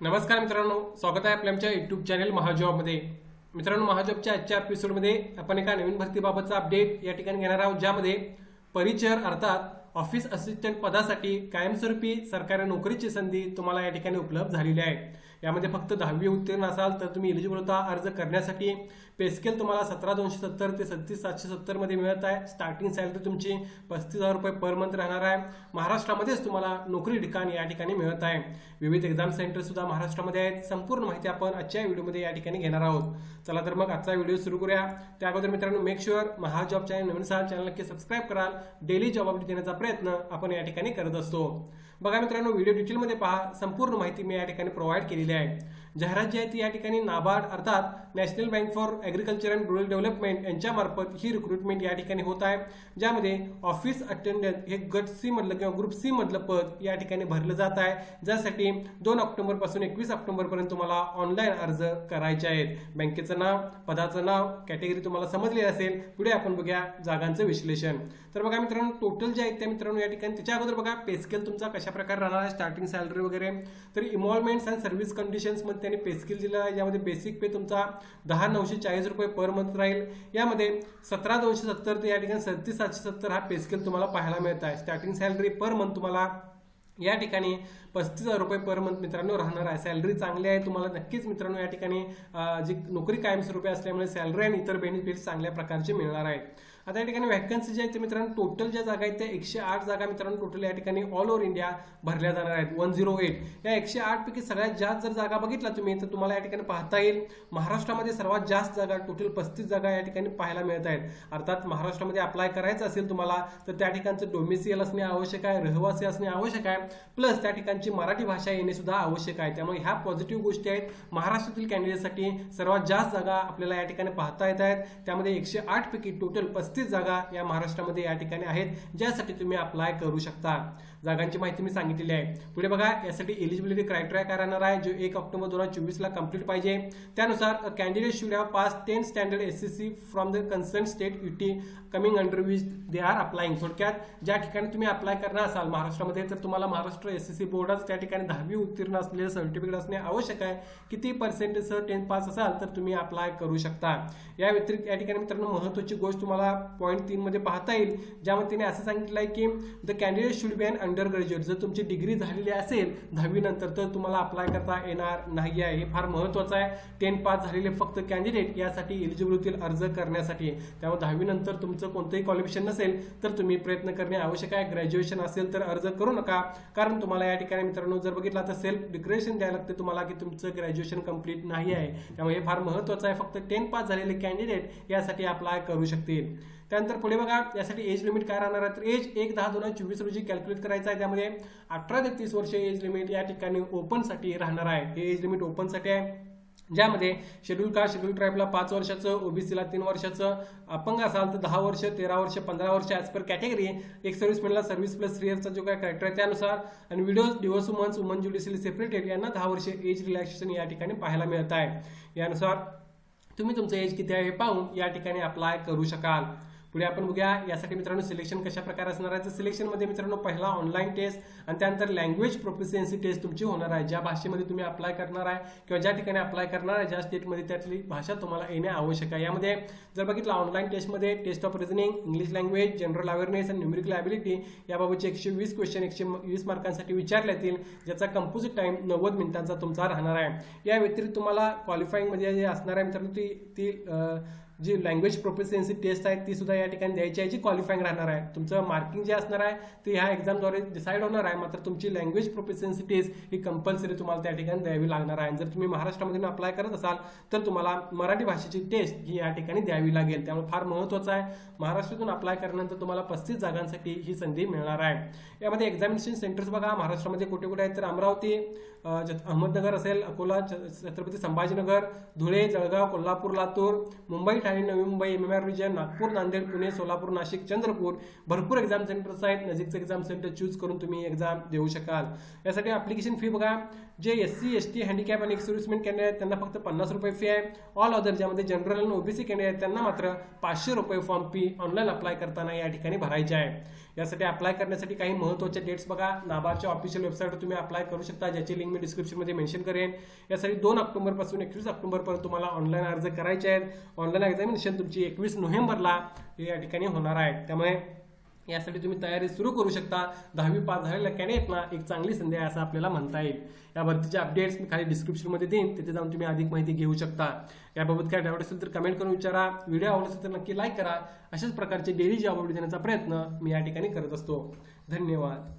नमस्कार मित्रांनो, स्वागत आहे आपल्या आमच्या यूट्यूब चॅनल महाजॉबमध्ये। मित्रांनो, महाजॉबच्या आजच्या एपिसोडमध्ये आपण एका नवीन भरतीबाबतचा अपडेट या ठिकाणी घेणार आहोत, ज्यामध्ये परिचर अर्थात ऑफिस असिस्टंट पदासाठी कायमस्वरूपी सरकारी नोकरीची संधी तुम्हाला या ठिकाणी उपलब्ध झालेली आहे। यामध्ये फक्त 10वी उत्तीर्ण असाल तर तुम्ही एलिजिबल होता अर्ज करण्यासाठी। पे स्केल तुम्हाला 17,270 ते 37,770 मध्ये मिळत आहे। स्टार्टिंग सॅलरी तुमची 35,000 रुपये पर मंथ राहणार आहे। महाराष्ट्रामध्येच तुम्हाला नोकरी ठिकाण या ठिकाणी मिळत आहे। विविध एक्झाम सेंटर सुद्धा महाराष्ट्रामध्ये आहेत। संपूर्ण माहिती आपण आजच्या व्हिडिओमध्ये या ठिकाणी घेणार आहोत। चला तर मग आजचा व्हिडिओ सुरू करूया। त्या अगोदर मित्रांनो, मेक शुअर महाजॉब चॅनल नवीन असाल चॅनल नक्की सबस्क्राइब कराल। डेली जॉब अपडेट देण्याचा प्रयत्न आपण या ठिकाणी करत असतो। बघा मित्रांनो, व्हिडिओ डिटेलमध्ये पहा, संपूर्ण माहिती मी या ठिकाणी प्रोव्हाइड केलेली आहे। जाहिरात जी आहे ती या ठिकाणी नाबार्ड अर्थात national bank for agriculture and rural development यांच्यामार्फत ही रिक्रुटमेंट या ठिकाणी होत आहे, ज्यामध्ये ऑफिस अटेंडंट हे गट सी मधलं किंवा ग्रुप सी मधलं पद या ठिकाणी भरलं जात आहे, ज्यासाठी 2 ऑक्टोबर पासून 21 ऑक्टोबर पर्यंत तुम्हाला ऑनलाईन अर्ज करायचे आहेत। बँकेचं नाव, पदाचं नाव, कॅटेगरी तुम्हाला समजली असेल। पुढे आपण बघूया जागांचं विश्लेषण। तर बघा मित्रांनो, टोटल जे आहेत त्या मित्रांनो या ठिकाणी त्याच्या अगोदर बघा पे स्केल तुमचा कशा प्रकारे राहणार आहे, स्टार्टिंग सॅलरी वगैरे। तर इन्व्हॉल्वमेंट्स अँड सर्व्हिस कंडिशन्स मध्ये त्यांनी पे स्केल दिलेला आहे, यामध्ये बेसिक पे तुमचा 10,940 रुपये पर मंथ राहील। यामध्ये 17,270 ते या ठिकाणी 37,770 हा पे स्केल तुम्हाला पाहायला मिळत आहे। स्टार्टिंग सॅलरी पर मंथ तुम्हाला या ठिकाणी 35,000 रुपये पर मंथ मित्रांनो राहणार आहे। सॅलरी चांगली आहे, तुम्हाला नक्कीच मित्रांनो या ठिकाणी जी नोकरी कायमस्वरूपी असल्यामुळे सॅलरी आणि इतर बेनिफिट्स चांगल्या प्रकारचे मिळणार आहेत। आता या ठिकाणी वॅकन्सी जे आहेत ते मित्रांनो टोटल ज्या जागा आहेत त्या 108 जागा मित्रांनो टोटल या ठिकाणी ऑल ओव्हर इंडिया भरल्या जाणार आहेत। 108 या 108 पैकी सगळ्यात जास्त जर जागा बघितला तुम्ही तर तुम्हाला या ठिकाणी पाहता येईल महाराष्ट्रामध्ये सर्वात जास्त जागा टोटल 35 जागा या ठिकाणी पाहायला मिळत आहेत। अर्थात महाराष्ट्रामध्ये अप्लाय करायचं असेल तुम्हाला तर त्या ठिकाणचं डोमिसियल असणे आवश्यक आहे, रहिवासी असणे आवश्यक आहे, प्लस त्या ठिकाणची मराठी भाषा येणे सुद्धा आवश्यक आहे। त्यामुळे ह्या पॉझिटिव्ह गोष्टी आहेत। महाराष्ट्रातील कॅन्डिडेटसाठी सर्वात जास्त जागा आपल्याला या ठिकाणी पाहता येत आहेत। त्यामध्ये 108 पैकी टोटल 35 जागा या महाराष्ट्रामध्ये या ठिकाणी आहेत, ज्यासाठी तुम्ही अप्लाय करू शकता। जागांची माहिती मी सांगितलेली आहे। पुढे बघा, यासाठी एलिजिबिलिटी क्रायटेरिया काय राहणार आहे, जो 1 ऑक्टोबर 2024 ला कंप्लीट पाहिजे। त्यानुसार candidate should have pass 10th standard SSC from the concern state UT coming under which they are applying. थोडक्यात ज्या ठिकाणी तुम्ही अप्लाय करणार असाल महाराष्ट्रामध्ये तर तुम्हाला महाराष्ट्र एसएससी बोर्डात त्या ठिकाणी 10वी उत्तीर्ण असलेले सर्टिफिकेट असणे आवश्यक आहे। किती पर्सेंटेजसह 10th पास असाल तर तुम्ही अप्लाय करू शकता। या व्यतिरिक्त या ठिकाणी मित्रांनो महत्त्वाची गोष्ट तुम्हाला पॉईंट 3 मध्ये पाहता येईल, ज्यामध्ये तिने असं सांगितलं आहे की the candidate should be an undergraduate. जर तुमची डिग्री झालेली असेल 10वी नंतर तर तुम्हाला अप्लाय करता येणार नाही आहे, हे फार महत्त्वाचं आहे। 10th पास झालेले फक्त कॅन्डिडेट यासाठी एलिजिबल होतील अर्ज करण्यासाठी। त्यामुळे 10वी नंतर तुमचं कोणतंही क्वालिफिकेशन नसेल तर तुम्ही प्रयत्न करणे आवश्यक आहे। ग्रॅज्युएशन असेल तर अर्ज करू नका, कारण तुम्हाला या ठिकाणी मित्रांनो जर बघितला तर सेल्फ डिक्लेरेशन द्यायला लागते तुम्हाला की तुमचं ग्रॅज्युएशन कंप्लीट नाही आहे। त्यामुळे हे फार महत्त्वाचं आहे। फक्त 10th पास झालेले कॅन्डिडेट यासाठी अप्लाय करू शकतील। त्यानंतर पुढे बघा, यासाठी एज लिमिट काय राहणार आहे, तर एज 1/10/2024 रोजी कॅल्क्युलेट करायचं आहे। त्यामध्ये 18 ते 30 वर्ष एज लिमिट या ठिकाणी ओपनसाठी राहणार आहे। हे एज लिमिट ओपनसाठी आहे, ज्यामध्ये शेड्यूल कास्ट शेड्यूल ट्राईबला 5 वर्षाचं, ओबीसीला 3 वर्षाचं, अपंग असाल तर 10 वर्ष, 13 वर्ष, 15 वर्ष ॲज पर कॅटेगरी। एक सर्व्हिसमॅनला सर्व्हिस प्लस 3 इयर्सचा जो काय कॅरेक्टर आहे त्यानुसार, आणि widows, divorce womens, woman judicially separated यांना 10 वर्ष एज रिलॅक्सेशन या ठिकाणी पाहायला मिळत आहे। यानुसार तुम्ही तुमचं एज किती आहे हे पाहून या ठिकाणी अप्लाय करू शकाल। पुढे आपण बघूया, यासाठी मित्रांनो सिलेक्शन कशा प्रकारे असणार आहे। तर सिलेक्शनमध्ये मित्रांनो पहिला ऑनलाईन टेस्ट आणि त्यानंतर लँग्वेज प्रोफिशियन्सी टेस्ट तुमची होणार आहे। ज्या भाषेमध्ये तुम्ही अप्लाय करणार आहे किंवा ज्या ठिकाणी अप्लाय करणार आहे ज्या स्टेटमध्ये त्यातली भाषा तुम्हाला येणे आवश्यक आहे। यामध्ये जर बघितलं ऑनलाईन टेस्टमध्ये test of reasoning, English language, general awareness आणि न्यूमेरिकल ॲबिलिटी याबाबतचे 120 क्वेश्चन 120 मार्कांसाठी विचारले जातील, ज्याचा कंपोजिट टाइम 90 मिनिटांचा तुमचा राहणार आहे। या व्यतिरिक्त तुम्हाला क्वालिफाईंगमध्ये जे असणार आहे मित्रांनो ती जी लँग्वेज प्रोफिशियन्सी टेस्ट आहे ती सुद्धा या ठिकाणी द्यायची आहे, जी क्वालिफाईंग राहणार आहे। तुमचं मार्किंग जे असणार आहे ते ह्या एक्झामद्वारे डिसाईड होणार आहे, मात्र तुमची लँग्वेज प्रोफिशियन्सी टेस्ट ही कंपल्सरी तुम्हाला त्या ठिकाणी द्यावी लागणार आहे। जर तुम्ही महाराष्ट्रामधून अप्लाय करत असाल तर तुम्हाला मराठी भाषेची टेस्ट ही या ठिकाणी द्यावी लागेल। त्यामुळे फार महत्त्वाचं आहे, महाराष्ट्रातून अप्लाय केल्यानंतर तुम्हाला 35 जागांसाठी ही संधी मिळणार आहे। यामध्ये एक्झामिनेशन सेंटर्स बघा महाराष्ट्रामध्ये कुठे कुठे आहेत, तर अमरावती, अहमदनगर असेल, अकोला, छत्रपती संभाजीनगर, धुळे, जळगाव, कोल्हापूर, लातूर, मुंबई, ठाणे, नवी मुंबई, MMR रिजन, नागपूर, नांदेड, पुणे, सोलापूर, नाशिक, चंद्रपूर भरपूर एक्झाम सेंटर्स आहेत। नजीकचं एक्झाम सेंटर चूज करून तुम्ही एक्झाम देऊ शकाल। यासाठी ॲप्लिकेशन फी बघा, जे SC, ST, हँडिकॅप आणि सर्व्हिसमॅन कॅन्डिडेट आहेत त्यांना फक्त 50 रुपये फी आहे। ऑल अदर ज्यामध्ये जनरल आणि ओबीसी कॅन्डिडेट त्यांना मात्र 500 रुपये फॉर्म फी ऑनलाईन अप्लाय करताना या ठिकाणी भरायचे आहे। यासाठी अप्लाय करण्यासाठी काही महत्त्वाच्या डेट्स बघा. नाबार्डच्या ऑफिशियल वेबसाईटवर तुम्ही अप्लाय करू शकता, ज्याची लिंक मी डिस्क्रिप्शनमध्ये मेन्शन करेन. यासाठी 2 ऑक्टोबरपासून 21 ऑक्टोबरपर्यंत तुम्हाला ऑनलाईन अर्ज करायचे आहेत. ऑनलाईन एक्झामिनेशन तुमची 21 नोव्हेंबरला या ठिकाणी होणार आहे. त्यामुळे यासाठी तुम्ही तयारी सुरू करू शकता. 10वी पास झालेल्या कॅन्डिडेटना एक चांगली संधी आहे असं आपल्याला म्हणता येईल. या भरतीचे अपडेट्स मी खाली डिस्क्रिप्शनमध्ये देईन, तिथे जाऊन तुम्ही अधिक माहिती घेऊ शकता. याबाबत काय डाऊट असेल तर कमेंट करून विचारा. व्हिडिओ आवडला असेल तर नक्की लाईक करा. अशाच प्रकारचे डेली जॉब अपडेट देण्याचा प्रयत्न मी या ठिकाणी करत असतो. धन्यवाद.